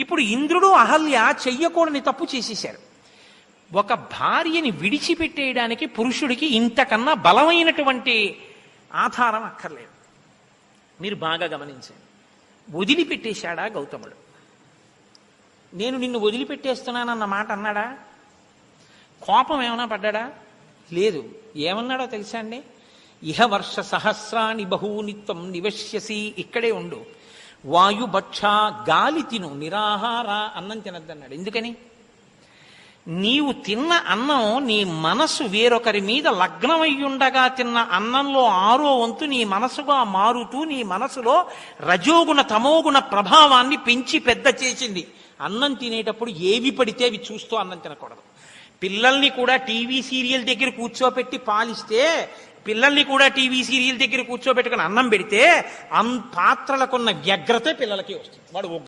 ఇప్పుడు ఇంద్రుడు అహల్య చెయ్యకూడని తప్పు చేసేశారు. ఒక భార్యని విడిచిపెట్టేయడానికి పురుషుడికి ఇంతకన్నా బలమైనటువంటి ఆధారం అక్కర్లేదు. మీరు బాగా గమనించండి. వదిలిపెట్టేశాడా గౌతముడు? నేను నిన్ను వదిలిపెట్టేస్తున్నానన్న మాట అన్నాడా? కోపం ఏమైనా పడ్డాడా? లేదు. ఏమన్నాడో తెలుసా అండి? ఇహ వర్ష సహస్రాన్ని బహూనిత్వం నివశ్యసి, ఇక్కడే ఉండు, వాయుభక్ష, గాలి తిను, నిరాహార, అన్నం తినద్దన్నాడు. ఎందుకని? నీవు తిన్న అన్నం నీ మనసు వేరొకరి మీద లగ్నమయ్యుండగా తిన్న అన్నంలో 6వ వంతు నీ మనసుగా మారుతూ నీ మనసులో రజోగుణ తమోగుణ ప్రభావాన్ని పెంచి పెద్ద చేసింది. అన్నం తినేటప్పుడు ఏవి పడితే అవి చూస్తూ అన్నం తినకూడదు. పిల్లల్ని కూడా టీవీ సీరియల్ దగ్గర కూర్చోబెట్టి పాలిస్తే, పిల్లల్ని కూడా టీవీ సీరియల్ దగ్గర కూర్చోబెట్టుకుని అన్నం పెడితే పాత్రలకున్న వ్యగ్రత పిల్లలకి వస్తుంది. వాడు